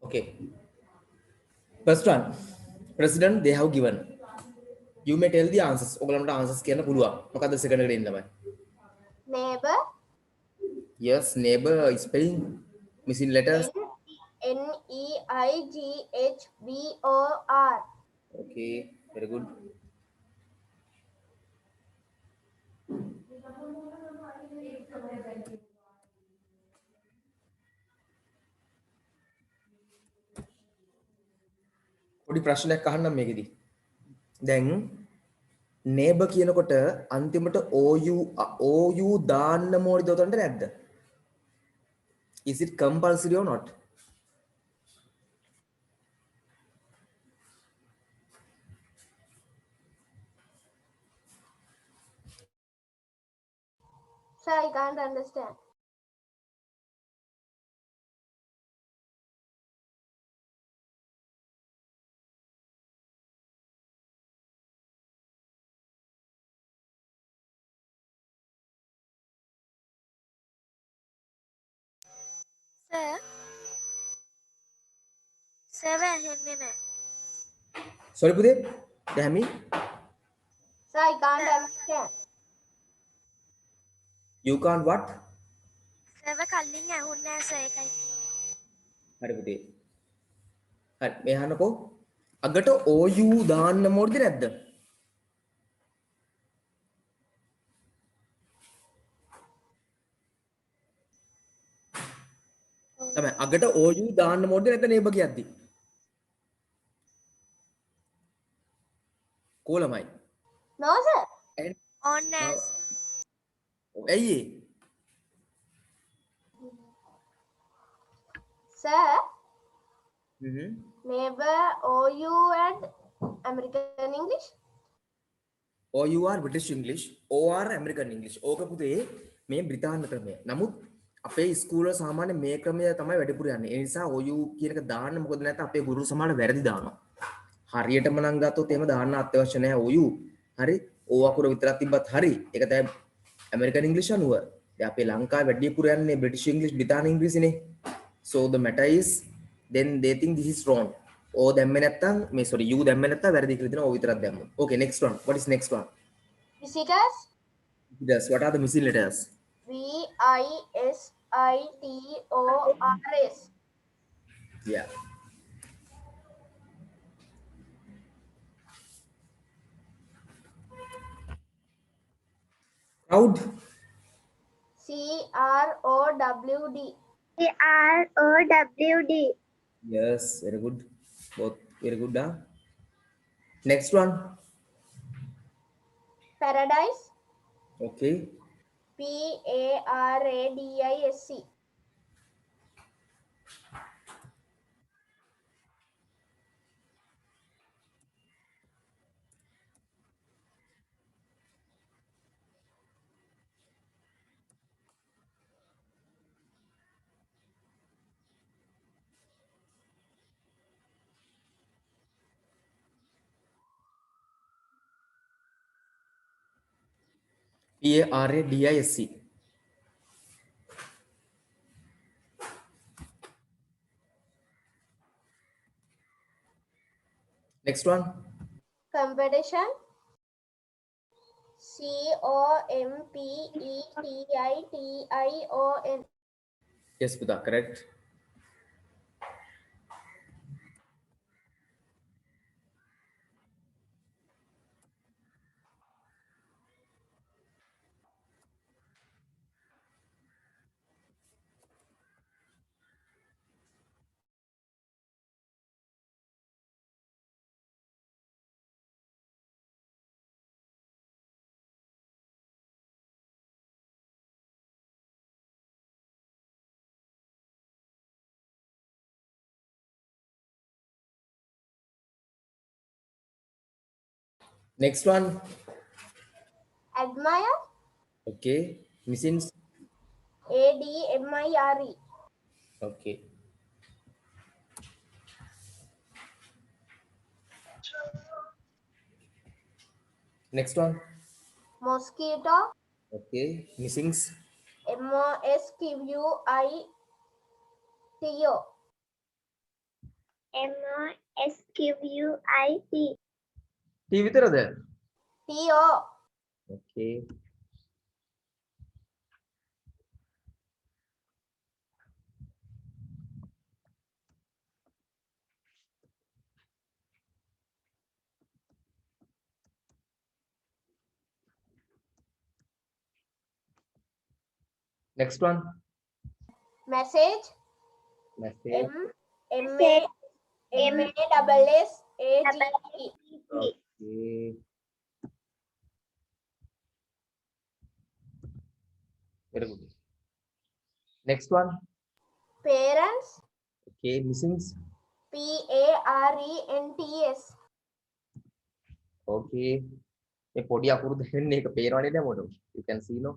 Okay. First one, president they have given. You may tell the answers. ඔයගලන්ට answers කියන්න පුළුවන්. මොකද්ද second එකට එන්න ළමයි? Neighbor. Yes, neighbor spelling missing letters. Neighbor. Okay, very good. පොඩි ප්‍රශ්නයක් අහන්නම් මේකෙදි. දැන් neighbor කියනකොට අන්තිමට OU දාන්න ඕනිද උතන්ට නැද්ද? Is it compulsory or not? Sir, I can't understand. Sir, seven. Sorry පුතේ. දැන් හැමි Sir, I can't understand. you can't what? Seven කලින් ඇහුන්නේ නැහැ sir ඒකයි. හරි පුතේ. හරි මේ අහන්නකෝ. අගට OU දාන්න ඕනිද නැද්ද? තමයි අගට OU දාන්න ඕනිද නැද්ද neighbor කියද්දි? කොලමයි. No, sir. On as ඇයි ඒ? Sir, hmm. neighbor, OU and American English. OUR British English, OR American English. ඕක පුතේ මේ බ්‍රිතාන්‍ය ක්‍රමය. නමුත් අපේ ස්කූල් වල සාමාන්‍ය මේ ක්‍රමය තමයි වැඩිපුර යන්නේ. ඒ නිසා OU කියන එක දාන්න මොකද නැත්නම් අපේ ගුරු සමාන වැරදි දානවා. හරියටම නම් ගත්තොත් එහෙම දාන්න අත්‍යවශ්‍ය නැහැ OU. හරි? O අකුර විතරක් තිබ්බත් හරි. ඒක තමයි American English අනුව. දැන් අපේ ලංකාවේ වැඩිපුර යන්නේ British English, බ්‍රිතාන්‍ය ඉංග්‍රීසිනේ. So the matter is then they think this is wrong. O දැම්මේ නැත්නම් මේ sorry U දැම්මේ නැත්නම් වැරදි කියලා දෙනවා O විතරක් දැම්මොත්. Okay, next one. What is next one? Visitors. Yes, what are the missing letters? Visitors. Yeah. Crowd. CROWD. CROWD. Yes, very good. Both very good. Huh? Next one. Paradise. Okay. PARADISC. PARADISC. Next one. Competition. COMPETITION. Yes, Buddha, correct. Next one. Admire. Okay. Missing. ADMIRE. Okay. Next one. Mosquito. Okay. Missings. MOSQUITO. MOSQUIT. T විතරද? TO. Okay. Next one. Message. Message. MASSAGE. Okay. Very good. Next one. Parents. Okay. Missing. PARENTS. Okay. මේ පොඩි අකුරු දෙන්නේ එක පේනවනේ නේද මොඩ? You can see no.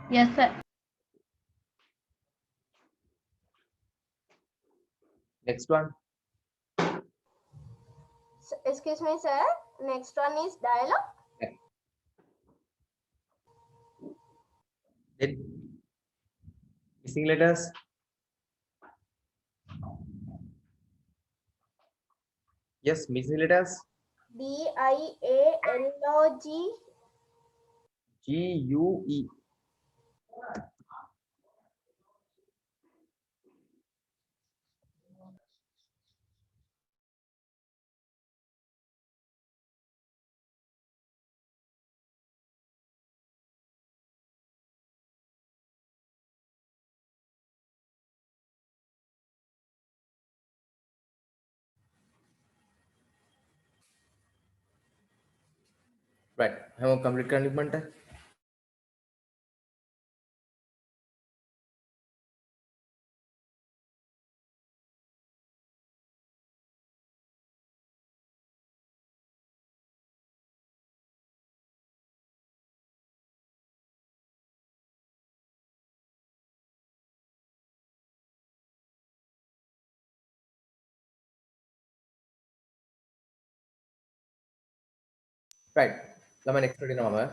Yes, sir. Next one. Excuse me, sir. Next one is dialogue. Then missing letters. Yes, missing letters. DIALOG. GUE. Right. Have a complete commitment. Right. Lama next one nama.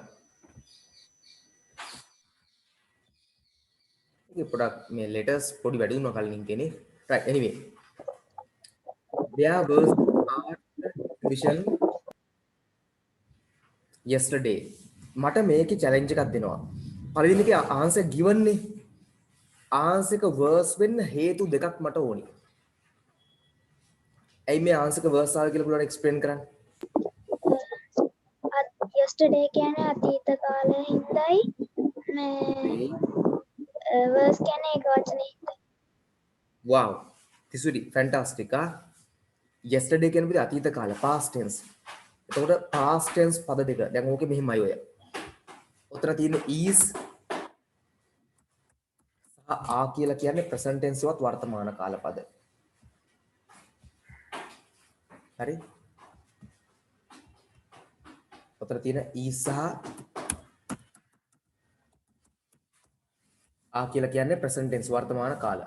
Okay, product me letters podi වැඩි දුන්නා කලින් කියන්නේ. Right. Anyway. There was art exhibition yesterday. මට මේකේ challenge එකක් දෙනවා. පළවෙනි එකේ answer given නේ. answer එක verse වෙන්න හේතු දෙකක් මට ඕනි. ඇයි මේ answer එක verse ආව කියලා පුළුවන් explain කරන්න? Yesterday කියන්නේ අතීත කාලය හින්දායි මේ verse කියන්නේ ඒක වචනේ හින්දා. Wow. This would be fantastic. Yesterday කියන විදිහ අතීත කාල past tense. එතකොට past tense පද දෙක. දැන් ඕකේ මෙහිමයි ඔය. උතර තියෙන is සහ are කියලා කියන්නේ present tense වත් වර්තමාන කාල පද. හරි? උතර තියෙන is සහ are කියලා කියන්නේ present tense වර්තමාන කාල.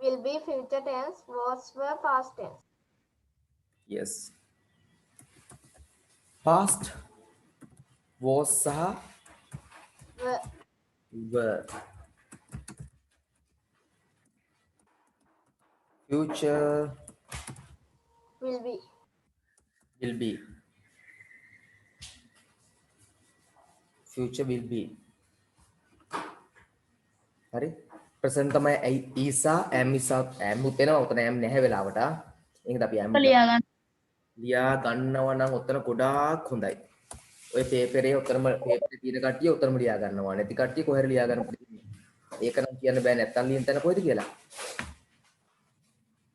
Will be future tense. Was were past tense. Yes. Past was සහ were. Future Will be. will be. Future will be. හරි? present තමයි ඊසා am ඉසා am උතේනවා උතන am නැහැ වෙලාවට. ඒකද අපි am ලියා ගන්න. ලියා ගන්නවා නම් උතන ගොඩාක් හොඳයි. ඔය පේපරේ උතරම පේපරේ තියෙන කට්ටිය උතරම ලියා ගන්නවා. නැති කට්ටිය කොහෙර ලියා ගන්න පුළුවන්. ඒක නම් කියන්න බෑ නැත්තම් ලියන තැන කොහෙද කියලා.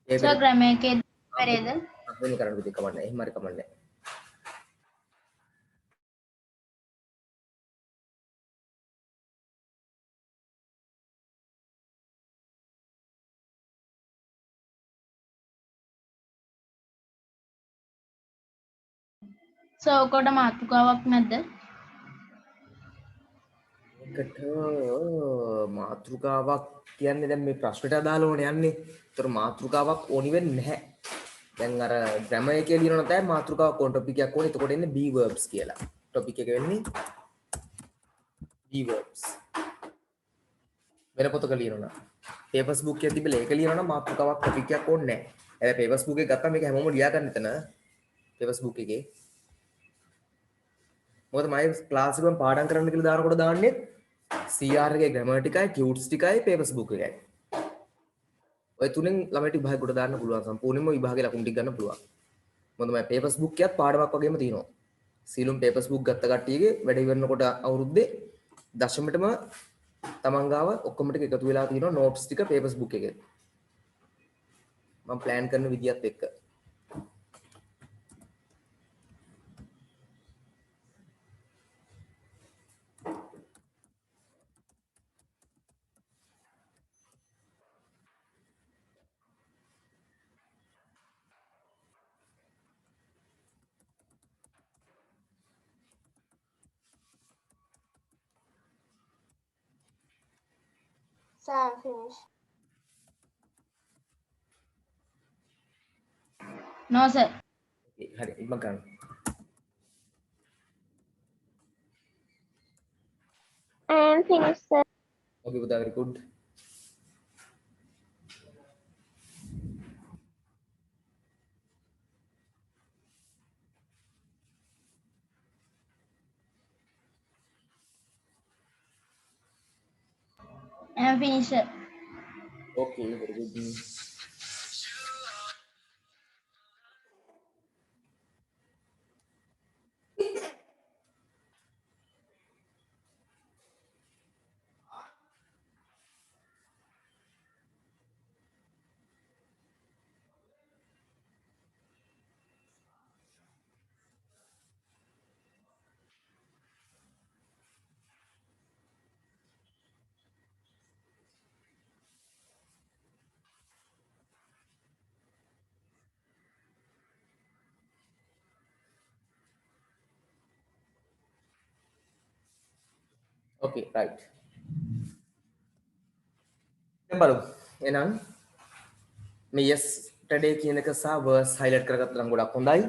සර් ග්‍රැමර් එකේ පෙරේද? අපෙන් කරන්න දෙයක් කමන්නේ. එහෙම හරි කමන්නේ. සර් ඔකට මාතෘකාවක් නැද්ද? ඒකට මාතෘකාවක් කියන්නේ දැන් මේ ප්‍රශ්නට අදාළවනේ යන්නේ. ඒතර මාතෘකාවක් ඕනි වෙන්නේ නැහැ. දැන් අර ග්‍රැමර් එකේ ලියනවා තමයි මාතෘකාවක් ඕන ටොපික් එකක් ඕනේ. එතකොට එන්නේ be verbs කියලා. topic එක වෙන්නේ keywords. වෙන පොතක ලියනවා. papers book එකේ තිබිලා ඒක ලියනවා නම් මාතෘකාවක් topic එකක් ඕනේ නැහැ. හැබැයි papers book එක ගත්තා මේක හැමෝම ලියා ගන්න එතන. papers book එකේ. මොකද මම ක්ලාස් එකෙන් පාඩම් කරන්න කියලා දානකොට දාන්නේ CR එකේ grammar ටිකයි cues ටිකයි papers book එකයි. ඔය තුනෙන් ළමයිට විභාගයකට දාන්න පුළුවන් සම්පූර්ණයෙන්ම විභාගේ ලකුණු ටික ගන්න පුළුවන්. මොකද මම papers book එකත් පාඩමක් වගේම තියෙනවා. සීලුම් papers book ගත්ත කට්ටියගේ වැඩ ඉවරනකොට අවුරුද්දේ දශමයටම තමන් ගාව ඔක්කොම ටික එකතු වෙලා තියෙනවා notes ටික papers book එකේ. මම plan කරන විදියත් එක්ක. Sam, finish. No, sir. හරි ඉක්මන් කරන්න. I am finished, sir. Okay, පුතා very good. I am finished, sir. Okay, very good. Okay, right. දැන් බලමු. එහෙනම් මේ yesterday කියන එක සහ verse highlight කරගත්තා නම් ගොඩක් හොඳයි.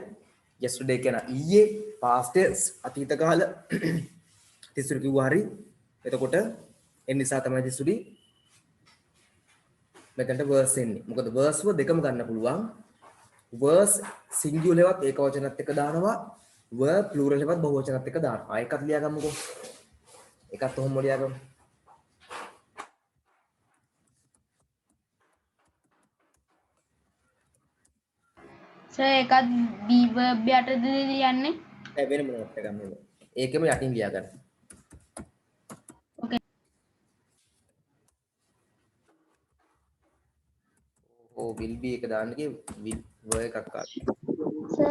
yesterday කියන ඊයේ past tense අතීත කාල තිසුරු කිව්වා හරි. එතකොට ඒ නිසා තමයි තිසුරි මෙතනට verse එන්නේ. මොකද verse ව දෙකම ගන්න පුළුවන්. verse singular එකවත් ඒකවචනත් එක්ක දානවා. verb plural එකවත් බහුවචනත් එක්ක දානවා. ඒකත් ලියා ගමුකෝ. එකත් ඔහොම ලියා ගමු. Sir, එකත් be verb යටතද ලියන්නේ? වෙන මොනවත් එකක් නෙමෙයි. ඒකෙම යටින් ලියා ගන්න. Okay. ඕ will be එක දාන්න කිය will verb එකක් ආවා. Sir,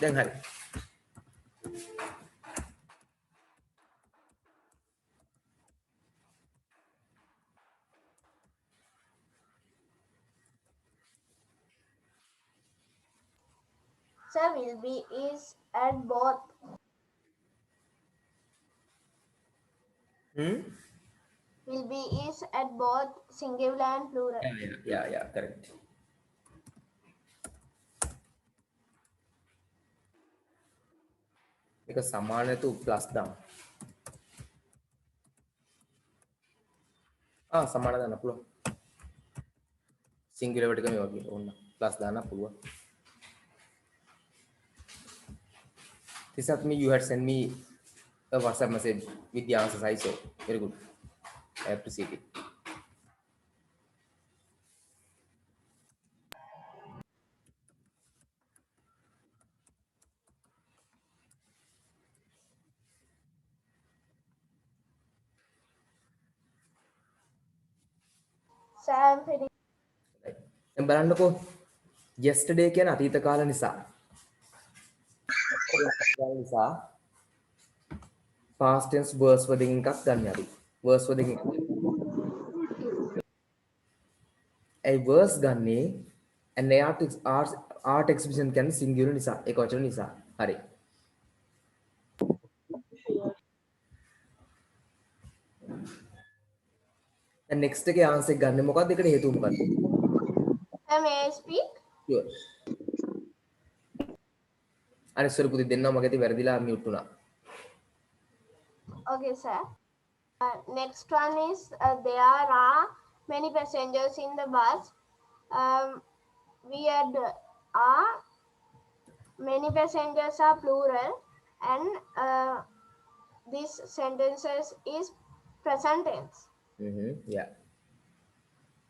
දැන් හරි. Sir, will be is at both. Will be is at both singular and plural. Yeah, correct. ඒක සමාන තු ප්ලස් දාන්න. සමාන දාන්න පුළුවන්. සිංගියුලර් එකට මේ වගේ ඕන්න ප්ලස් දාන්න පුළුවන්. Tisat me, you had sent me a WhatsApp message with the answers I saw. Very good. I appreciate it. Sam, finish. දැන් බලන්නකෝ yesterday කියන අතීත කාල නිසා past tense verse වලින් එකක් ගන්න අපි verse වලින් ඒ verse ගන්නේ and art exhibition කියන්නේ singular නිසා ඒක වචන නිසා හරි දැන් next එකේ answer එක ගන්න මොකක්ද ඒකට හේතුව මොකක්ද May I speak? sure අනිත් සොර පුතේ දෙන්නම මගේ තිය වැරදිලා මියුට් වුණා. Okay, sir. Next one is there are many passengers in the bus. We had many passengers are plural, and this sentences is present tense. yeah.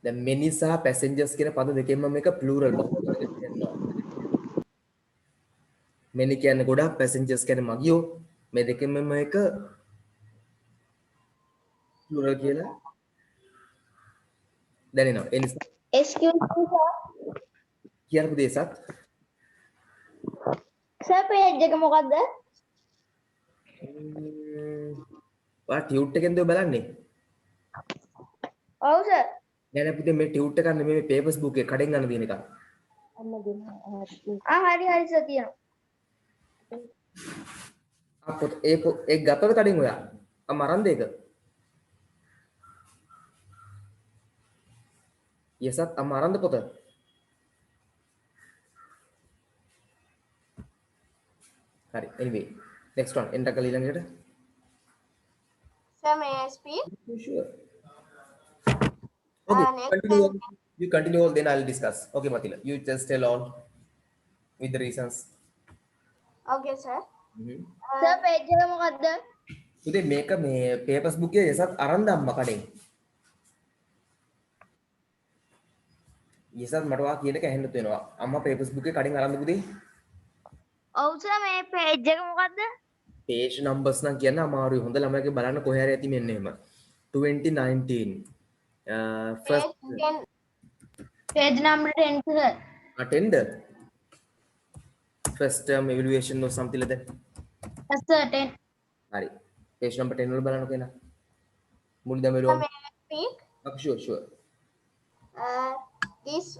දැන් many සහ passengers කියන පද දෙකෙන්ම මේක plural බහුවචනයකට කියනවා. many කියන්නේ ගොඩක් passengers කියන්නේ මගියෝ. මේ දෙකෙන්ම මේක plural කියලා දැනෙනවා. ඒ නිසා Excuse me, sir. කියන පුතේ සත් Sir, page එක මොකද්ද? ඔයා ටියුට් එකෙන්ද ඔය බලන්නේ? ඔව් sir. නෑ නෑ පුතේ මේ ටියුට් එක නෙමෙයි මේ papers book එක කඩෙන් ගන්න තියෙන එක. හරි sir තියෙනවා. පොත ඒ ගත්තද කඩෙන් ඔයා? අරන් දෙක. යසත් අරන්ද පොත? හරි. anyway next one එන්න කල ඊළඟට. Sir, may I speak? Sure. Okay, next continue on. You continue on, then I'll discuss. Okay, Matila, you just tell all with the reasons. Okay, sir. Sir, page එක මොකද්ද? පුතේ මේක මේ papers book එකේ යසත් අරන් දැම්ම කඩෙන්. යසත් මට වා කියන එක ඇහෙන්න තියෙනවා. අම්මා papers book එකේ කඩෙන් අරන්ද පුතේ? ඔව් sir, මේ page එක මොකද්ද? page numbers නම් කියන්න අමාරුයි. හොඳ ළමයිගේ බලන්න කොහේ හරි ඇති මෙන්න එහෙම. 2019 first Page number 10 sir. attender first term evaluation or something like that. Yes sir 10. හරි. page number 10 වල බලන්නකෝ එන. මුලින්දම Sir, එළුවා. may I speak? Sure. These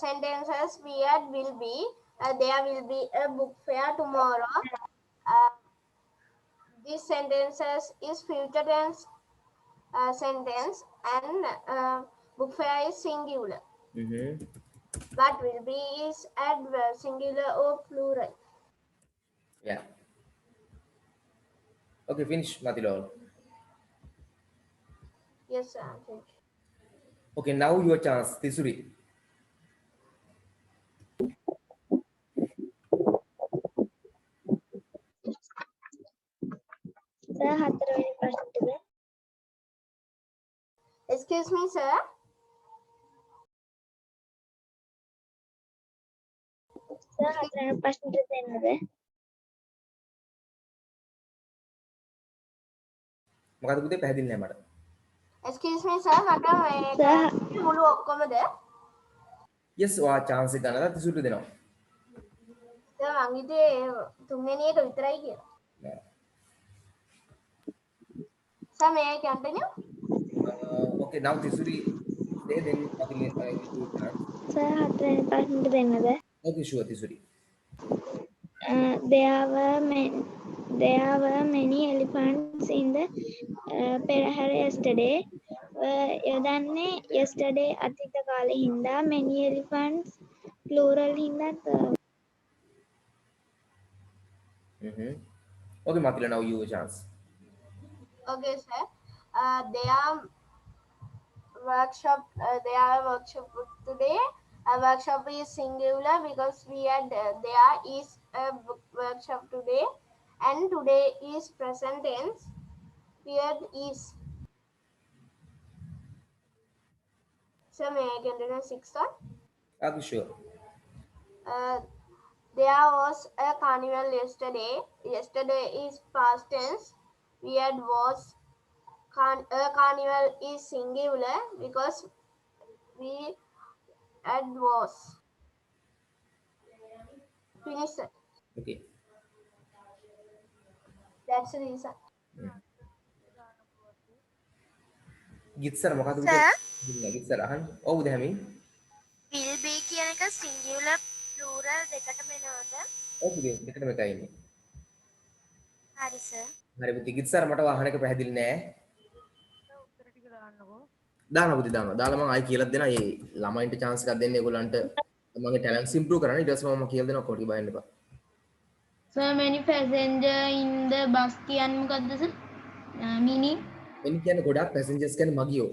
sentences we had will be there will be a book fair tomorrow. These sentences is future tense sentence, and book fair is singular. But will be is adverb, singular or plural. Yeah. Okay, finish Matilol. Yes, sir. Thank you. Okay, now your chance, Tisuri. Sir, හතරවෙනි ප්‍රශ්නෙටද? Excuse me, sir. Sir, හතරවෙනි ප්‍රශ්නෙට දෙන්නද? මොකද පුතේ පැහැදිලි නෑ මට. Excuse me, sir. මට Sir. මේ මුළු ඔක්කොමද? Yes, ඔයා chance එක ගන්නලා Tisuri දෙනවා. සර් මං හිතුවේ තුන්වෙනි එක විතරයි කියලා. නෑ. Sir, may I continue? Okay, now Tisuri say then Matil you can. Sir, හතරවෙනි ප්‍රශ්නෙට දෙන්නද? Okay, sure Tisuri. There were many elephants in the perahera yesterday. යොදන්නේ yesterday අතීත කාලේ හින්දා many elephants plural හින්දා Okay, Matila, now your chance. Okay, sir. Their workshop today. A workshop is singular because we had there is a workshop today, and today is present tense. Period is. So may I continue sixth one? Okay, sure. There was a carnival yesterday. Yesterday is past tense. We had was. A carnival is singular because we had was. Finish, sir. Okay. That's the reason. Gitsar මොකද Sir? Gitsar අහන්න. ඔව් දැමි. will be කියන එක singular plural දෙකටම එනවද? ඔව් පුතේ දෙකටම එකයි ඉන්නේ. හරි sir. හරි පුතේ ගිත්සර මට වාහන එක පැහැදිලි නෑ. දාන්න පුතේ දාන්න. දාලා මම ආයි කියලා දෙනවා. මේ ළමයින්ට chance එකක් දෙන්න ඒගොල්ලන්ට මගේ talents improve කරන්න. ඊට පස්සේ මම කියලා දෙනවා කොටි බයන්න එපා. So many passenger in the bus කියන්නේ මොකද්ද sir? Meaning many කියන්නේ ගොඩක් passengers කියන්නේ මගියෝ.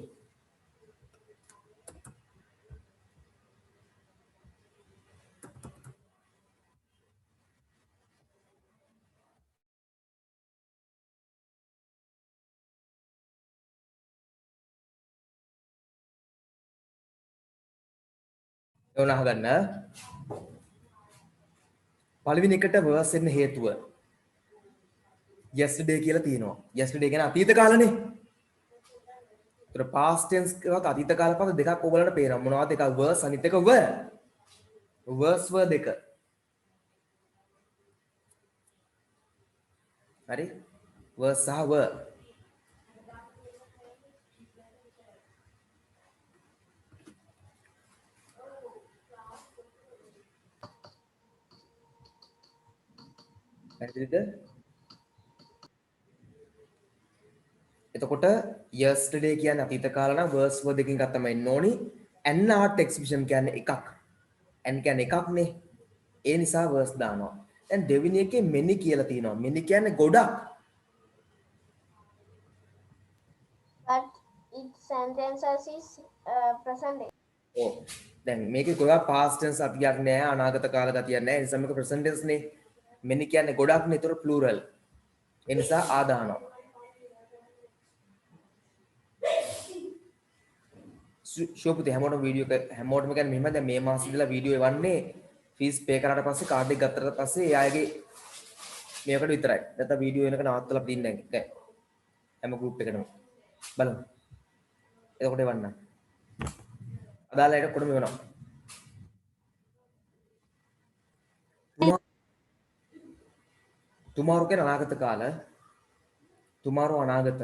ඕන අහගන්න. පළවෙනි එකට verse එන්න හේතුව yesterday කියලා තියෙනවා. yesterday කියන්නේ අතීත කාලනේ. ඒතර past tense එකවත් අතීත කාල පද දෙකක් ඔයගලන්ට පේනවා. මොනවද? එකක් verse අනිත් එක were. verse were දෙක. හරි? verse සහ were. හරිද? එතකොට yesterday කියන්නේ අතීත කාල නම් verse were දෙකකින් එකක් තමයි එන්න ඕනි. an art exhibition කියන්නේ එකක්. an කියන්නේ එකක්නේ. ඒ නිසා verse දානවා. දැන් දෙවෙනි එකේ many කියලා තියෙනවා. many කියන්නේ ගොඩක්. but its sentences is present tense. ඔව්. දැන් මේකේ ගොඩක් past tense අතියක් නෑ, අනාගත කාල ගතියක් නෑ. ඒ නිසා මේක present tense නේ. many කියන්නේ ගොඩක්නේ. ඒතර plural. ඒ නිසා ආ දානවා. ෂෝපුතේ හැමෝටම වීඩියෝ එක හැමෝටම කියන්නේ මෙහෙම දැන් මේ මාසෙ ඉඳලා වීඩියෝ එවන්නේ ෆීස් පේ කරාට පස්සේ කාඩ් එක ගත්තට පස්සේ එයාගේ මේකට විතරයි. නැත්නම් වීඩියෝ එනක නවත්තලා දින්නේ නැහැ. හැම ගෲප් එකකටම බලමු. එතකොට එවන්න. අදාළ එකට කොටම එවනවා. tomorrow කියන අනාගත කාල tomorrow අනාගත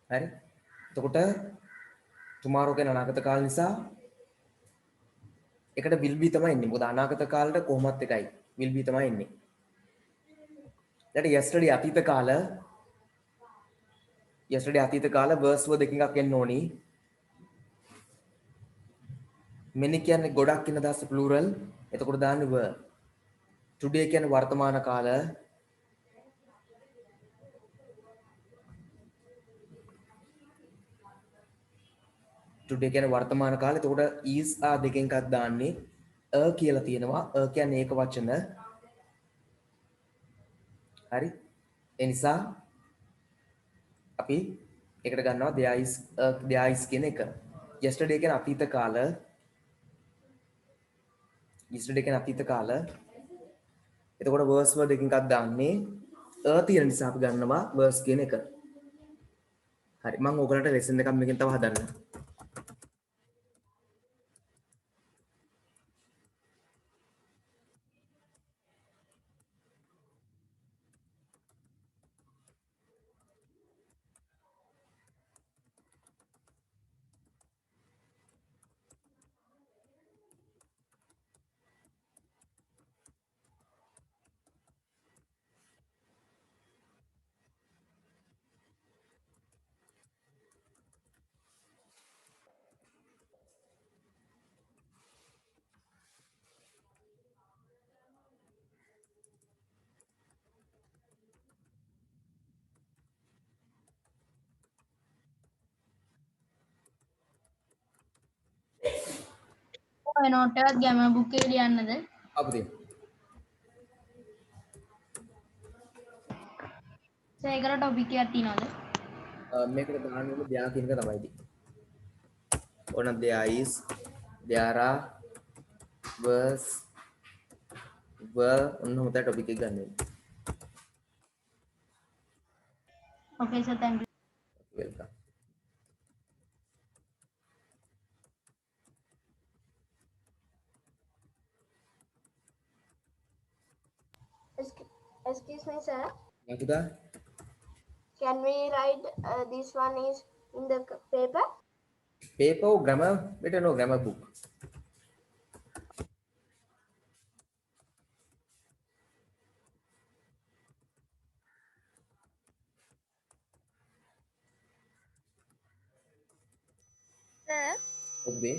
හරි එතකොට tomorrow කියන අනාගත කාල නිසා එකට will be තමයි එන්නේ. මොකද අනාගත කාලෙට කොහොමත් එකයි. will be තමයි එන්නේ. ඊට yesterday අතීත කාල yesterday අතීත කාල verse were දෙකකින් එකක් එන්න ඕනි. many කියන්නේ ගොඩක් කියන දාස plural. එතකොට දාන්නේ were. today කියන්නේ වර්තමාන කාල today කියන්නේ වර්තමාන කාලේ. එතකොට is are දෙකෙන් එකක් දාන්නේ a කියලා තියෙනවා. a කියන්නේ ඒක වචන. හරි. ඒ නිසා අපි එකට ගන්නවා there is කියන එක. yesterday කියන්නේ අතීත කාල. yesterday කියන්නේ අතීත කාල. එතකොට verse were දෙකකින් එකක් දාන්නේ a තියෙන නිසා අපි ගන්නවා verse කියන එක. හරි. මම ඕගලන්ට lesson එකක් මේකෙන් තව හදන්න. ඔය නෝට් එකත් ගෑම බුක් එකේ ලියන්නද? අපිට සර් ඒකට ටොපික් එකක් තියනවද? මේකට දාන්න ඕනේ there කියන එක තමයි ඉතින්. ඕන there is there are was were ඔන්න හොතට ටොපික් එක ගන්න ඕනේ. Okay sir, thank you. welcome. Excuse me, sir. Makuda Can we write this one is in the paper? paper or grammar? Better no grammar book. Sir Okay.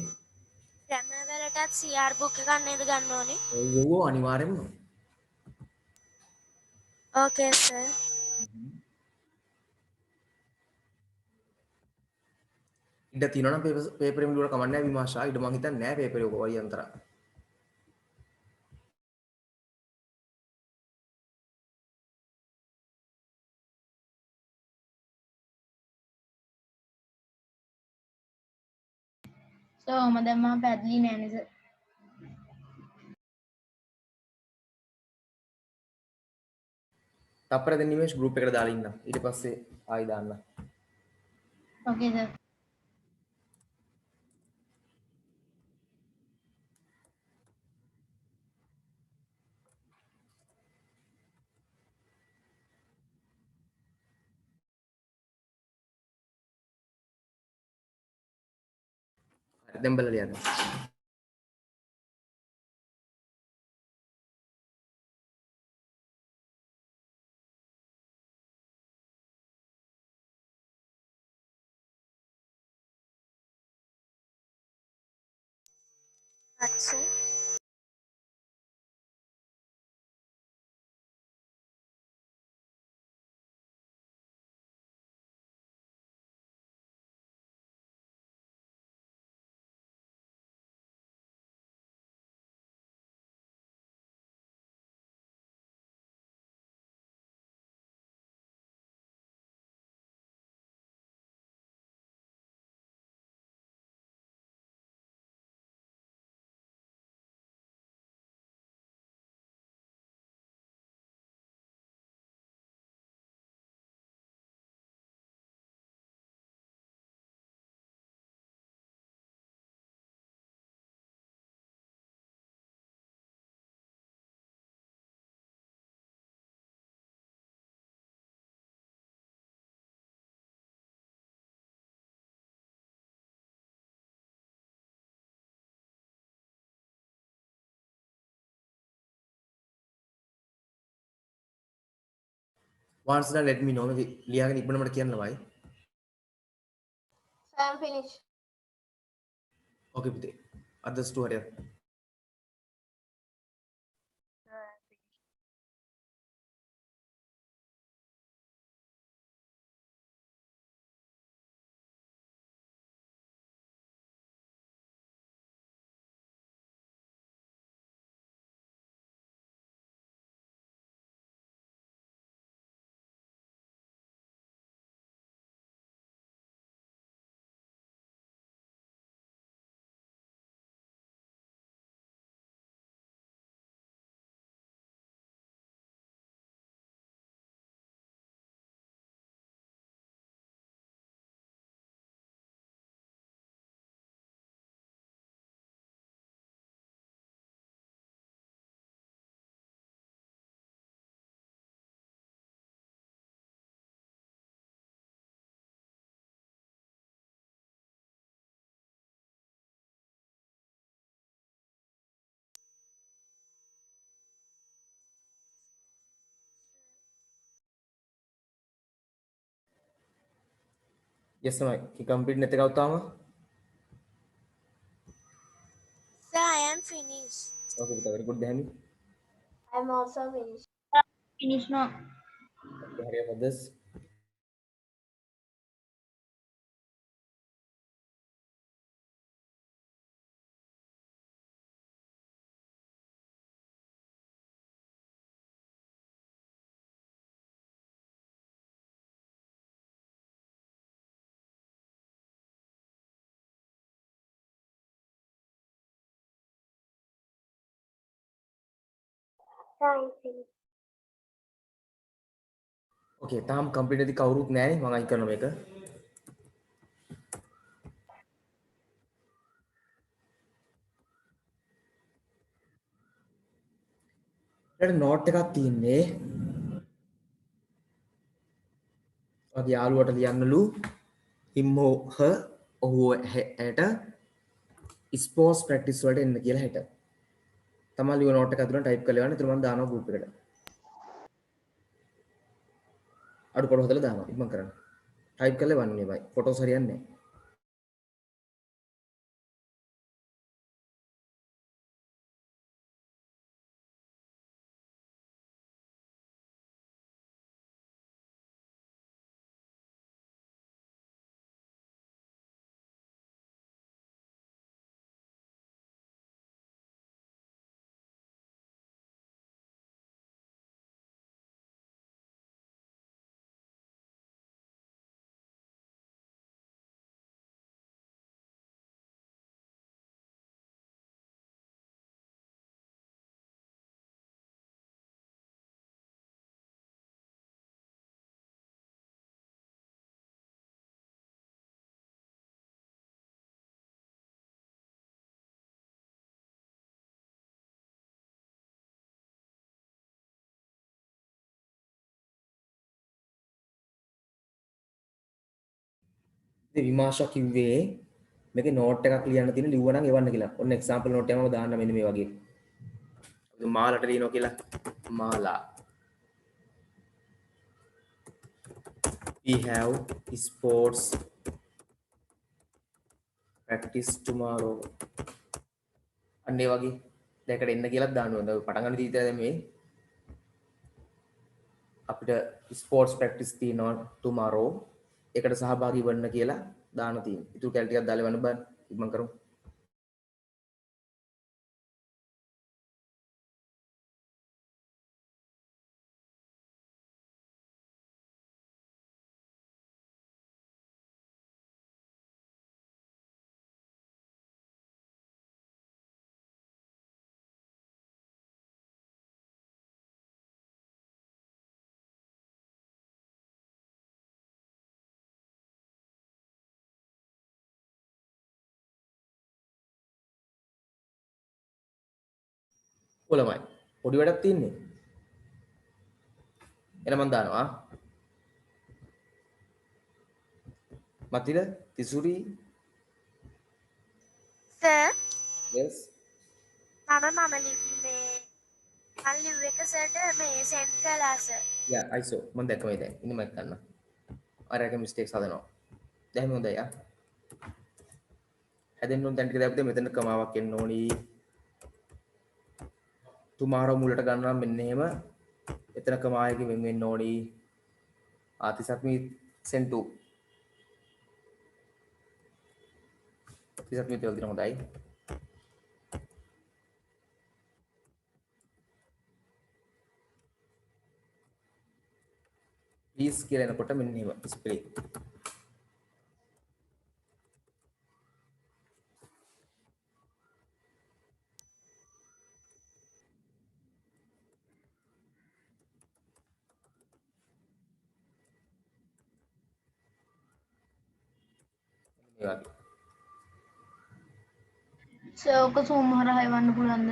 grammar වලට එකටත් CR book එකක් නේද ගන්න ඕනේ? ඔව් අනිවාර්යෙන්ම. Okay sir. ඉඩ තියෙනවා නම් පේපර් එකෙන් ලියුවට කමක් නැහැ විමාශා. ඉඩ මං හිතන්නේ නැහැ පේපර් එක වයි අන්තර. ඔහොම දැම්මම පැහැදිලි නෑනේ සර්. තප්පර දෙන්න නිමේෂ් ගෲප් එකට දාලා ඉන්න. ඊට පස්සේ ආයි දාන්න. ඕකේ සර්. දැන් බලලා ලියන්න. Right sir. once done let me know. මේක ලියාගෙන ඉක්මනට මට කියන්න වයි. Sir, I'm finished. ඕකේ පුතේ. අදස්තු හරියට. yes තමයි. කම්ප්ලීට් නැති එකක් තාම. Sir, I am finished. ඕකේ පුතේ very good දැහැමි. I'm also finished. Finish no. Okay හරියට අදස්. ඕකේ තාම කම්ප්ලීට් නැති කවුරුත් නැහැනේ මම අයින් කරනවා මේක. ඊට නෝට් එකක් තියෙන්නේ. ඔගේ යාළුවට ලියන්නලු හිම්හෝ හ ඔහු ඇයට ස්පෝර්ට්ස් ප්‍රැක්ටිස් වලට එන්න කියලා හෙට. තමන් ලියන නෝට් එක අතුරෙන් ටයිප් කරලා යන්න. ඊට මම දානවා ගෲප් එකට. අඩුපාඩු හදලා දානවා. ඉක්මන් කරන්න. ටයිප් කරලා වන්නේ බයි. ෆොටෝස් හරියන්නේ නැහැ. ඉතින් විමාශා කිව්වේ මේකේ නෝට් එකක් ලියන්න තියෙන ලිව්වනම් එවන්න කියලා. ඔන්න එක්සැම්පල් නෝට් එකම දාන්න මෙන්න මේ වගේ. මාලාට ලියනවා කියලා. මාලා. We have sports practice tomorrow. අන්න ඒ වගේ දැකට එන්න කියලාත් දාන්න ඕනේ. දැන් පටන් ගන්න දීලා දැන් මේ අපිට ස්පෝර්ට්ස් ප්‍රැක්ටිස් තියෙනවා tomorrow. ඒකට සහභාගී වෙන්න කියලා දාන්න තියෙනවා. ඊටු කැල් ටිකක් දාලා වන්න බෑ. ඉක්මන් කරමු. ඔලමයි. පොඩි වැඩක් තියෙන්නේ. එන මන් දානවා. මතිල තිසුරි සර් yes මම ලිව්වේ මම ලිව් එක සර්ට මේ සෙන්ඩ් කළා සර්. yeah I saw මම දැක්කම දැන් ඉන්න මම ගන්න. අරක මිස්ටේක්ස් හදනවා. දැන් හොඳයි ආ. හැදෙන්න ඕන තැන් ටික දැක්කද මෙතන කමාවක් එන්න ඕනි. tomorrow මුලට ගන්නවා මෙන්න එහෙම. එතන කමායකින් වෙන් වෙන්න ඕනි. ආතිසක් මේ send to තිසක් මේ තෙල් දින හොඳයි. please කියලා එනකොට මෙන්න එහෙම ස්පෙලිං මේ වගේ. සර් ඔක සූම් හරහා එවන්න පුළුවන්ද?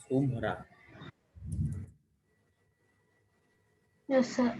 zoom හරහා yes sir.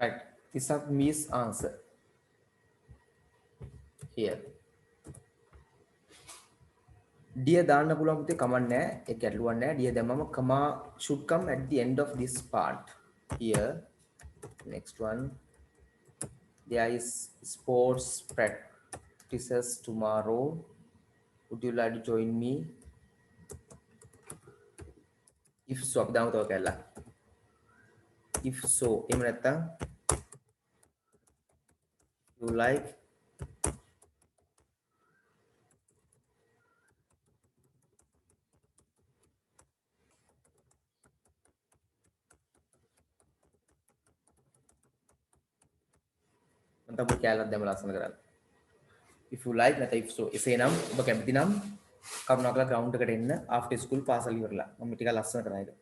right. තිසක් miss answer here. dear දාන්න පුළුවන් පුතේ කමක් නැහැ. ඒක ගැටලුවක් නැහැ. dear දැම්මම comma should come at the end of this part. Here next one there is sports practices tomorrow. Would you like to join me? If so අපි දාමු තව කැල්ලක්. If so එහෙම නැත්තම් you like මම තමයි කැලක් දැම ලස්සන කරන්න. if you like නැත්නම් if so එසේනම් ඔබ කැමති නම් කරුණාකරලා ground එකට එන්න after school පාසල් ඉවරලා මම ටිකක් ලස්සන කරන එක.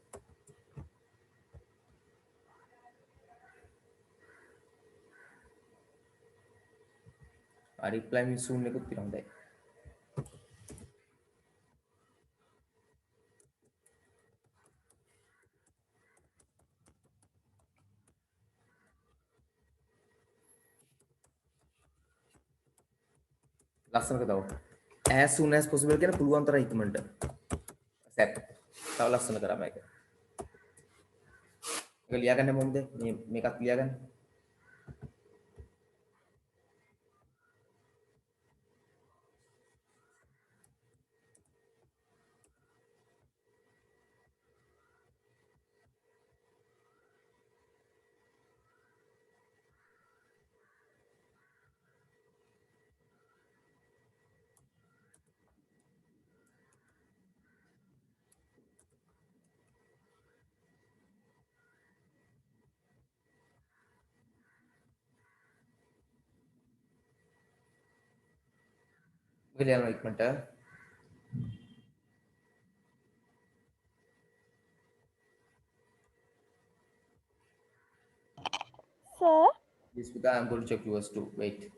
reply me soon එකකුත් තියෙනවා හොඳයි. ලස්සනක තව as soon as possible කියන පුළුවන් තරම් ඉක්මනට සැප් තව ලස්සන කරා මේක. ඒක ලියාගන්න මොකද මේකත් ලියාගන්න. ලියනවා ඉක්මනට. Sir, Yes, Buddha, I'm going to check yours too. Wait.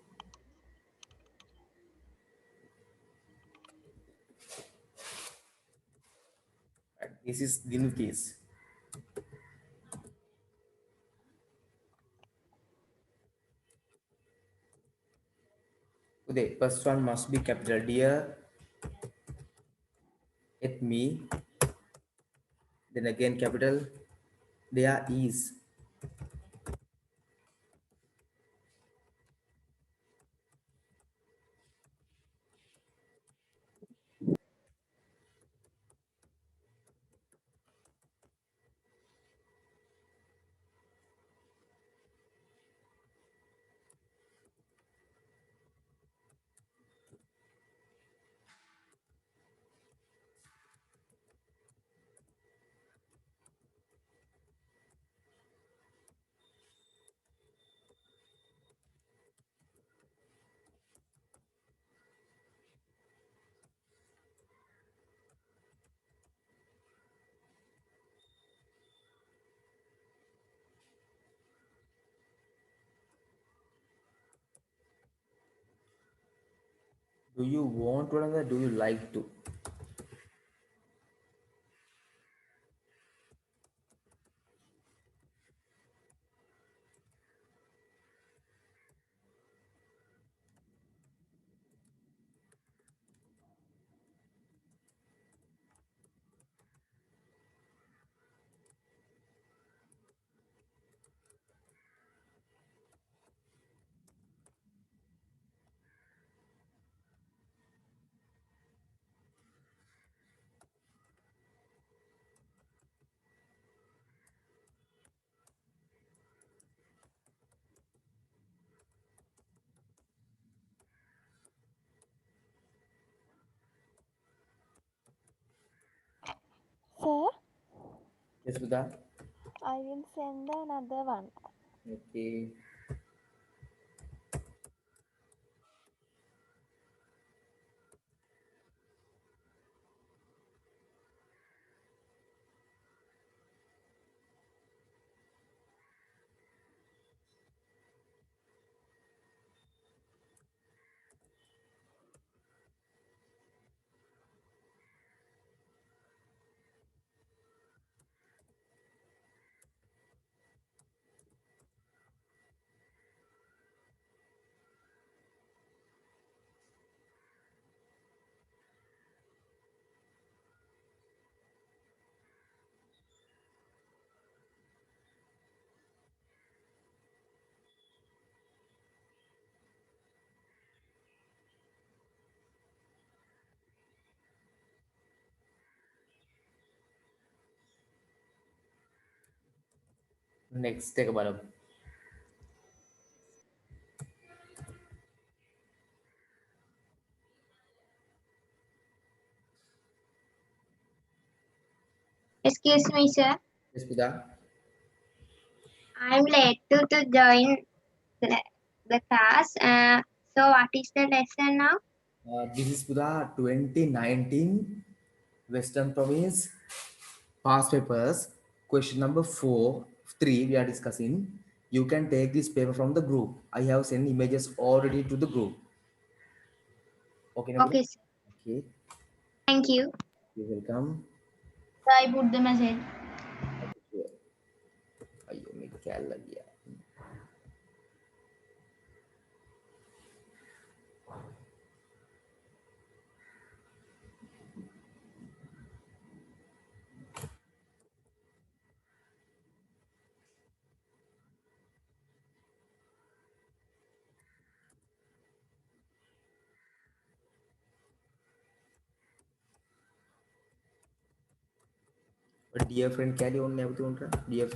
Right. This is Dinuti's. Okay, first one must be capital. Dear, at me. Then again capital. There is. Do you want to another? Do you like to? sir, Yes, Buddha. I will send another one. Okay. Next, take a bottom. Excuse me, sir. Yes, Buddha. I'm late to join the class. So what is the lesson now? This is Buddha 2019 Western Province past papers. Question number 3 we are discussing. You can take this paper from the group. I have sent images already to the group. Okay, no, Buddha? Okay, sir. Okay, Thank you. you're welcome. So I put the message. Sure. අයියෝ මේක කැල්ල ගියා. But dear friend කැලේ ඕනේ නැවතු උන්ට. Dear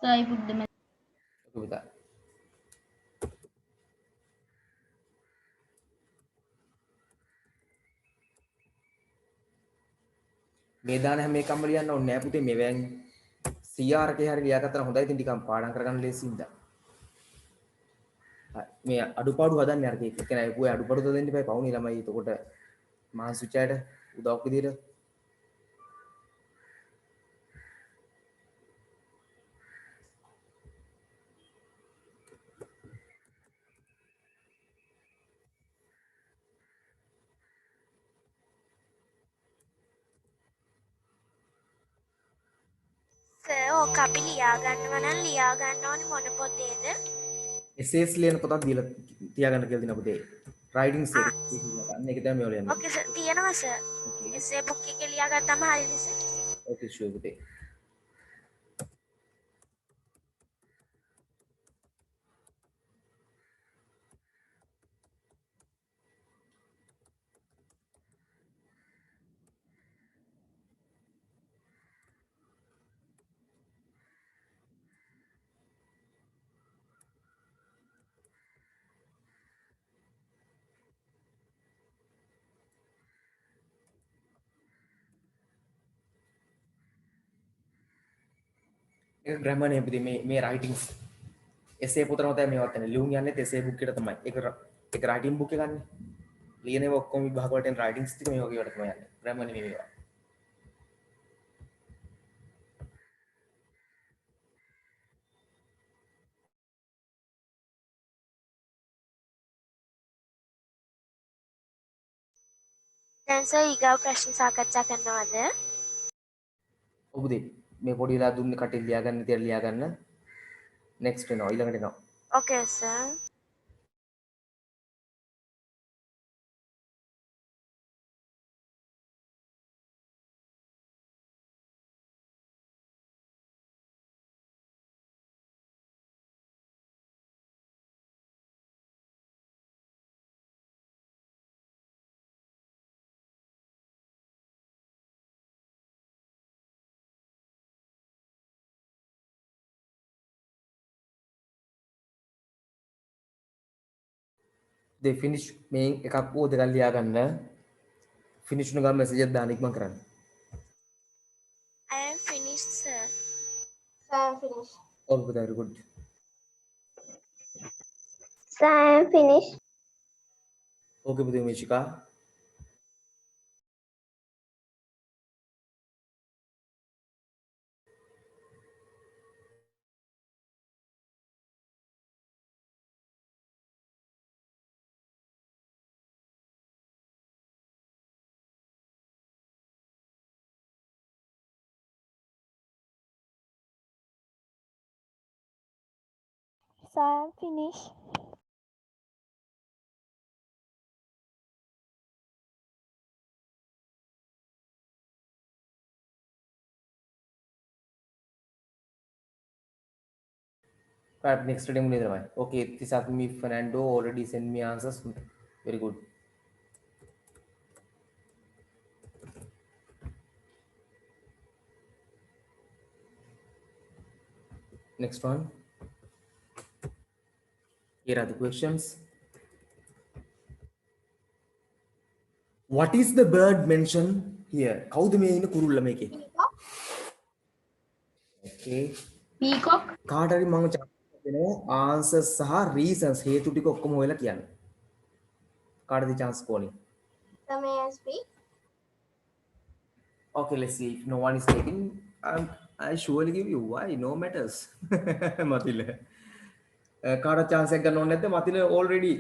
So I put the message. Okay පුතා. මේ දාන හැම එකක්ම ලියන්න ඕනේ නෑ පුතේ මෙවෙන් CR එකේ හරි ලියාගත්තා නම් හොඳයි. ඉතින් ටිකක් පාඩම් කරගන්න ලේසියිද? මේ අඩුපාඩු හදන්නේ අර කේක් එක නෑ. පුවේ අඩුපාඩු දෙන්න එපා. පවුනේ ළමයි. එතකොට මාස් විචාරයට උදව්වක් විදියට සර් ඕක අපි ලියා ගන්නවා නම් ලියා ගන්න ඕනේ මොන පොතේද? essays ලියන පොතක් දීලා තියාගන්න කියලා දිනා පුතේ. writings එක. අන්න ඒක තමයි මේ ඔයලා ඕකේ සර් තියෙනවා සර්. එසේ බුක් එකේ ලියා ගත්තාම හරිනේ සර්. Okay, sure පුතේ. ඒක grammar නේ පුතේ මේ writings essay පොතම තමයි මේවත් යන්නේ. ලියුම් යන්නේ essay book එකට තමයි. ඒක writing book එක ගන්න. ලියන ඒවා ඔක්කොම විභාග වලට එන writings ටික මේ වගේ වලට තමයි යන්නේ. grammar නෙමෙයි මේවා. දැන් සර් ඊගාව ප්‍රශ්න සාකච්ඡා කරනවද? ඔව් පුතේ මේ පොඩි වෙලා දුන්නේ කටින් ලියාගන්න තියලා ලියාගන්න. next වෙනවා ඊළඟට එනවා. ඕකේ සර්. they finish මේ එකක් ඕ දෙකක් ලියාගන්න. finish වුණ ගමන් message එක දාන්න ඉක්මන් කරන්න. I am finished sir. So I am finished. all very good. So I am finished. okay පුතේ මේෂිකා. So I am finished. right next day මුනේ තමයි. okay Tisakmi Fernando already sent me answers. very good. next one. Here are the questions. What is the bird mentioned here? කවුද මේ ඉන්න කුරුල්ල මේකේ? okay. Peacock. කාට හරි මම chance දෙනවා answers සහ reasons හේතු ටික ඔක්කොම හොයලා කියන්න. කාටද chance ඕනේ? So may I speak? Okay, let's see. If no one is taking, I surely give you. Why? No matters. Matila. කාට chance එකක් ගන්න ඕනේ නැද්ද? මතිල already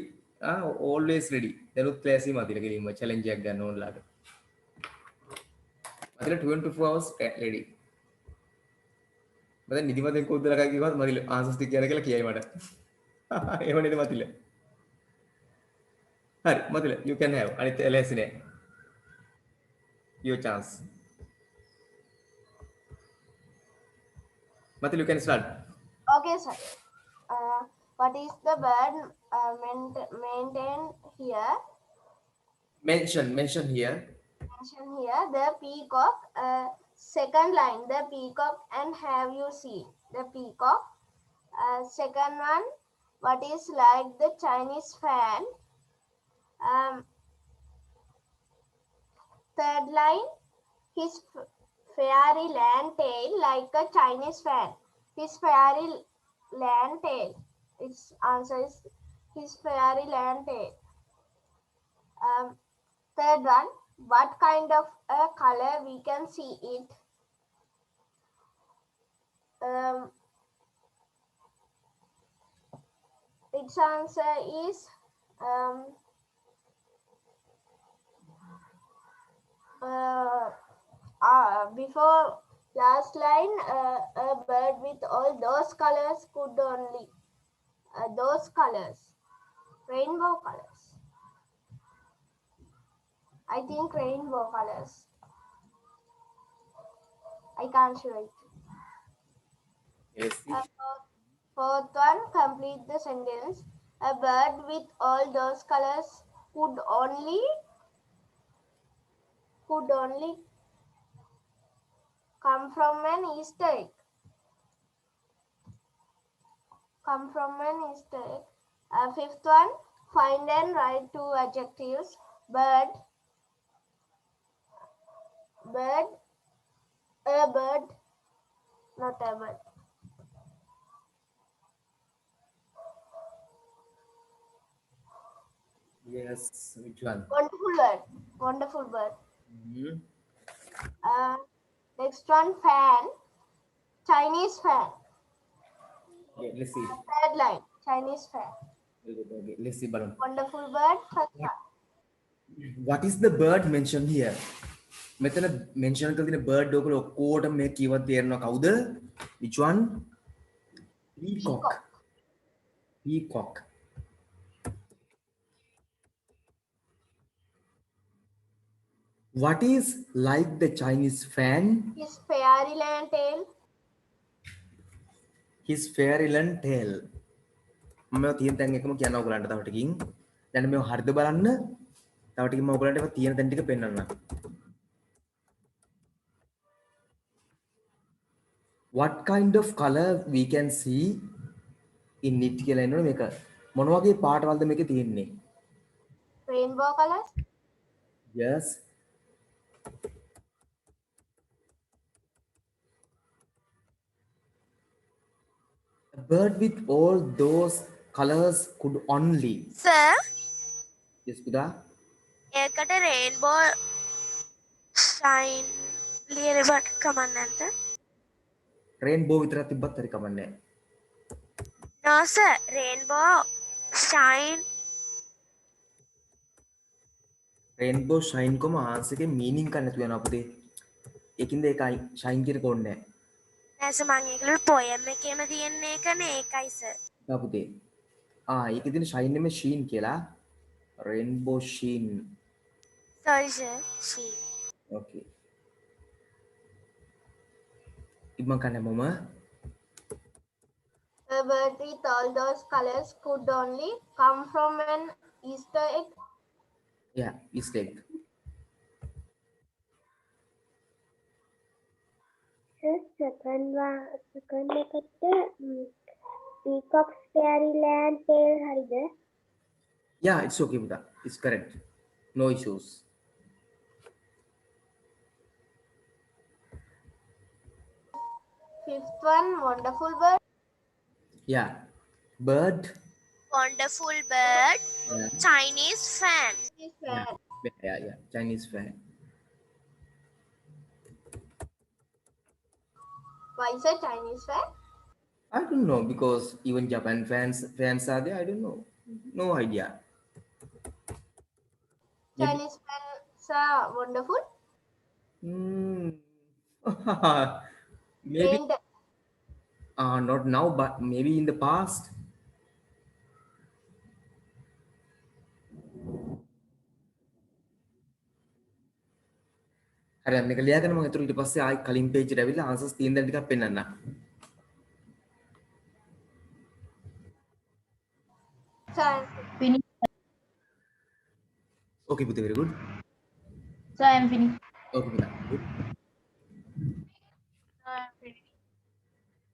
always ready. දරුත් classy මතිල ගෙලින්ම challenge එකක් ගන්න ඕනලාට. මතිල 24 hours ready. මම නිදිමතෙන් කොද්දලා කයි කිව්වත් මතිල answers ටික කියන්න කියලා කියයි මට. එහෙම නේද මතිල? හරි මතිල you can have. අනිත් LS නේ. Your chance. Mathil, you can start. Okay, sir. What is the bird maintained here? Mention here. Mention here the peacock. Second line, the peacock, and have you seen? the peacock. Second one, what is like the Chinese fan? Third line, his fairy land tail like a Chinese fan. His fairy land tail. Its answer is his fairy land tail. Third one, what kind of a color we can see it? Its answer is before last line, a bird with all those colors could only those colors, rainbow colors. I think rainbow colors. I can't show it. Yes. Fourth one, complete the sentence. A bird with all those colors could only come from an Easter egg. Come from an Easter egg. Fifth one, find and write two adjectives. Bird, a bird, not a bird. Yes. Which one? Wonderful bird. Wonderful bird. Mhm. Next one, fan. Chinese fan. Okay, let's see. Third line, Chinese fan. Okay, let's see බලමු. Wonderful bird. First one. What is the bird mentioned here? මෙතන mention කරලා තියෙන bird ඔයගොල්ලෝ ඔක්කොටම මේ කීවත් තේරෙනවා කවුද? Which one? Peacock. Peacock. What is like the Chinese fan? His fairy land tail. His fairyland tail. මම තියෙන තැන් එකම කියන්න ඔයගලන්ට තව ටිකකින්. දැන් මේව හරිද බලන්න. තව ටිකකින් මම ඔයගලන්ට ඒවා තියෙන තැන් ටික පෙන්නන්නම්. What kind of color we can see in it කියලා එනවනේ මේක. මොන වගේ පාටවල්ද මේකේ තියෙන්නේ? Rainbow colors. Yes. A bird with all those colors could only. Sir Yes, පුතා. ඒකට රේන්බෝ ෂයින් ලියනවට කමක් නැද්ද? Rainbow විතරක් තිබ්බත් හරි කමන්නේ නැහැ. No sir, rainbow shine. Rainbow shine කොම ආන්සර් එකේ meaning එක නැතු වෙනවා පුතේ. ඒකින්ද ඒක shine කියන කොන්නේ නැහැ. නෑ සර් මම ඒකවල poem එකේම තියෙන එකනේ ඒකයි සර්. පුතේ. ඒකේ තියෙන shine නෙමෙයි sheen කියලා. Rainbow sheen. Sorry sir, she. Okay. ඉක්මන් කන්න මොම. A bird with all those colors could only come from an Easter egg. Yeah, mistake. second එකට peacock's fairyland tale හරිද? Yeah, it's okay පුතා. It's correct. No issues. Fifth one, wonderful bird. Yeah. Bird. Wonderful bird, Yeah. Chinese fan. His fan. Yeah. Chinese fan. Why is a Chinese fan? I don't know because even Japan fans are there. I don't know. No idea. Maybe- Chinese fans are wonderful. Maybe And not now, but maybe in the past. හරි මේක ලියාගෙන මම ඊට පස්සේ ආයි කලින් page එකට ඇවිල්ලා answers තියෙන දේ ටිකක් පෙන්නන්න. Okay පුතේ, very good. So I'm finished. Okay පුතා. Good.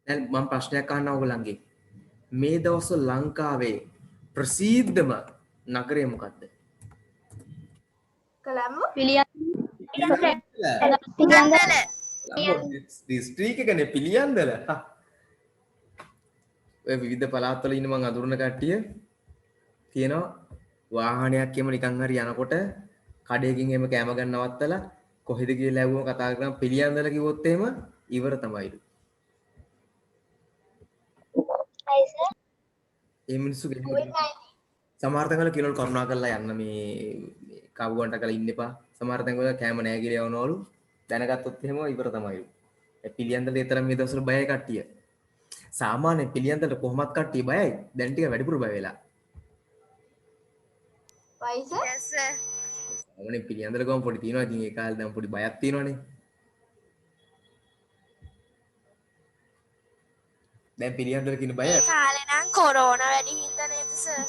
දැන් මම ප්‍රශ්නයක් අහන්න ඕගොල්ලන්ගේ. මේ දවස්වල ලංකාවේ ප්‍රසිද්ධම නගරය මොකක්ද? Colombo. පිළිගන්නල දිස්ත්‍රික්ක එකනේ පිළියන්දල. ඔය විවිධ පළාත්වල ඉන්න මං අඳුරන කට්ටිය කියනවා වාහනයක් එම නිකන් හරි යනකොට කඩේකින් එහෙම කෑම ගන්න නවත්තලා කොහෙද කියලා ඇහුවම කතා කරන පිළියන්දල කිව්වොත් එහෙම ඉවර තමයිලු. ඒ මිනිස්සු සමහර තැන්වල කියනවලු කරුණා කරලා යන්න මේ කවුවන්ට කරලා ඉන්න එපා. සමහර තැන්වල කෑම නැහැ කියලා යවනවලු. දැනගත්තොත් එහෙම ඉවර තමයිලු. ඒ පිළියන්දල ඒ තරම් මේ දවස්වල බයයි කට්ටිය. සාමාන්‍ය පිළියන්දලට කොහොමත් කට්ටිය බයයි. දැන් ටික වැඩිපුර බය වෙලා. Why, sir? yes sir සාමාන්‍ය පිළියන්දල ගම පොඩි තියෙනවා. ඉතින් ඒ කාලේ දැන් පොඩි බයක් තියෙනවනේ. දැන් පිළියන්දල කියන බය කාලේ නම් කොරෝනා වැඩි හින්දා නේද සර්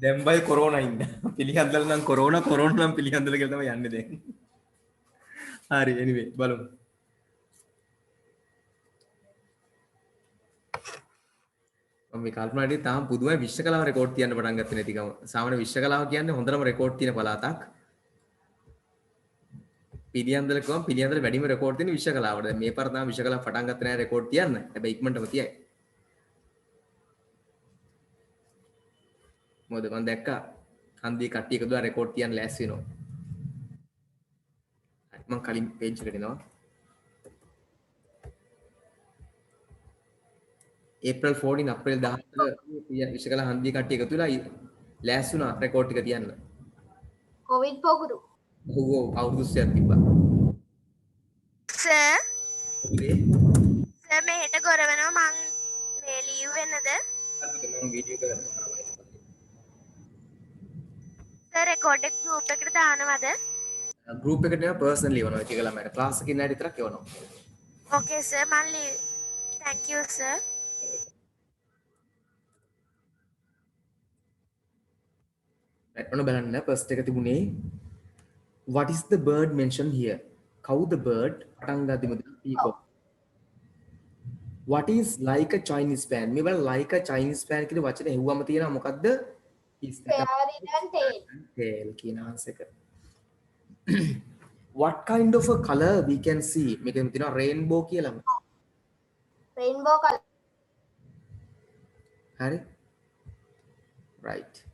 දැන් බයි කොරෝනා ඉන්න. පිළියන්දල නම් කොරෝනා නම් පිළියන්දල කියලා තමයි යන්නේ දැන්. හරි anyway බලමු. මම මේ කල්පනා කරේ තාම පුදුමයි විශ්ව කලාව රෙකෝඩ් තියන්න පටන් ගත්තේ නැති ගම. සාමාන්‍ය විශ්ව කලාව කියන්නේ හොඳම රෙකෝඩ් තියෙන පළාතක්. පිළියන්දල ගම පිළියන්දල වැඩිම රෙකෝඩ් තියෙන විශ්ව කලාවට. දැන් මේ පාර තාම විශ්ව කලාව පටන් ගත්තේ නැහැ රෙකෝඩ් තියන්න. හැබැයි ඉක්මනටම තියයි. මොකද මම දැක්කා හන්දියේ කට්ටිය එකතුලා රෙකෝඩ් තියන්න ලෑස්ති වෙනවා. මම කලින් පේජ් එකට එනවා. ඒප්‍රල් 14 අප්‍රේල් 17 විශ්වකලා හන්දියේ කට්ටිය එකතු වෙලා ලෑස්ති වුණා රෙකෝඩ් ටික තියන්න. COVID පොකුරු. ඔව් අවුරුදු 30ක් තිබ්බා. සර් ඉතින් සර් මේ හෙට ගොර වෙනවා මං මේ ලීව් වෙන්නද මම වීඩියෝ කරනවා. සර් රෙකෝඩ් එක ගෲප් එකට දානවද ගෲප් එකට නේ පර්සනලි වනවා ඒක ළමයට ක්ලාස් එකේ ඉන්න විතරක් එවනවා. ඕකේ සර් මං ලීව් thank you sir ඔන්න බලන්න ෆස්ට් එක තිබුණේ what is the bird mentioned here? කවුද bird? පටන් ගතිමු peacock. What is like a Chinese fan? මේ වල like a Chinese fan කියන වචනේ හෙව්වම තියෙනවා මොකද්ද? is that Fairy than tail. tail කියන ආන්සර් එක. What kind of a color we can see? මේකෙන් තියෙනවා rainbow කියලා. Rainbow color. හරි? right.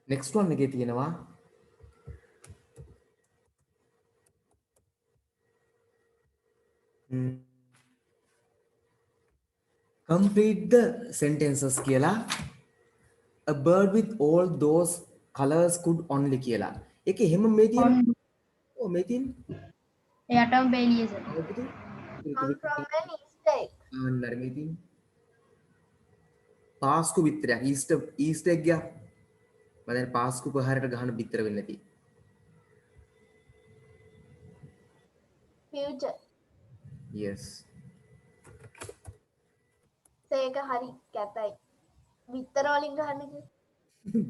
next one එකේ තියෙනවා complete the sentences කියලා a bird with all those colors could only කියලා. ඒක එහෙම මේ තියෙන ඔව් මේ තියෙන එයාටම බේලියස Come from an Easter egg. අන්නර මේ තියෙන පාස්කු විතරක් ඊස්ටර් එග් එක මම දැන් පාස්කු පහරට ගහන විතර වෙන්නේ නැති. Future. yes ඒක හරි කැතයි. විතර වලින් ගහන්න කිව්ව.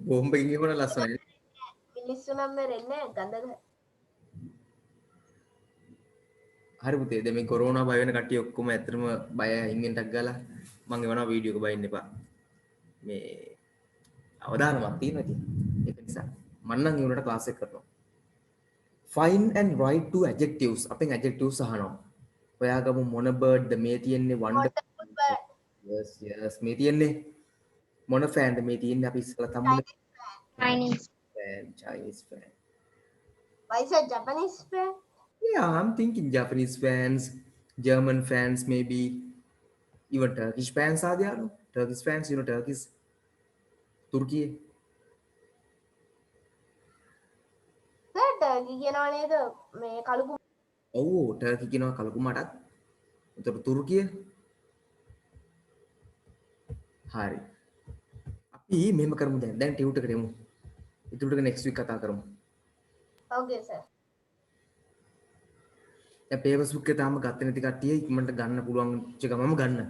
බෝම්බ එකකින් ගහන ලස්සනයි. මිනිස්සු නම් මැරෙන්නේ ගඳද. හරි පුතේ දැන් මේ කොරෝනා බය වෙන කට්ටිය ඔක්කොම ඇත්තටම බය හින්ගෙන් ටක් ගාලා මම එවනවා වීඩියෝ එක බයින්න එපා. මේ අවදානමක් තියෙනවා ඉතින්. ඒක නිසා මම නම් ඒ උනට ක්ලාස් එක කරනවා. Find and write two adjectives. අපෙන් adjectives අහනවා. ඔයාගම මොන bird ද මේ තියෙන්නේ wonderful bird. yes මේ තියෙන්නේ මොන fan ද මේ තියෙන්නේ අපි ඉස්සලා තමුන Chinese Chinese fan. Why is it Japanese fan? Yeah, I'm thinking Japanese fans, German fans, maybe even Turkish fans are there. No? Turkish fans, you know, Turkish, Turkey. Sir, turkey කියනවා නේද? මේ කලුකු Oh, Turkey කියනවා කලකුමාටත්. උතර තුර්කිය. හරි. අපි මෙහෙම කරමු දැන් tute එකට යමු. ඊට next week කතා කරමු. Okay, sir. දැන් පේපර්ස් බුක් එක තාම ගත්තේ නැති කට්ටිය ඉක්මනට ගන්න පුළුවන් වෙච්ච ගමම ගන්න.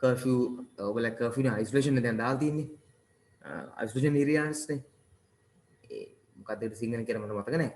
කර්ෆියු ඔයගොල්ලෝ කර්ෆියු නේ අයිසොලේෂන් නේ දැන් දාලා තියෙන්නේ. අයිසොලේෂන් ඒරියාස් නේ. ඒ මොකක්ද ඒක සිංහලෙන් කියන මට මතක නැහැ.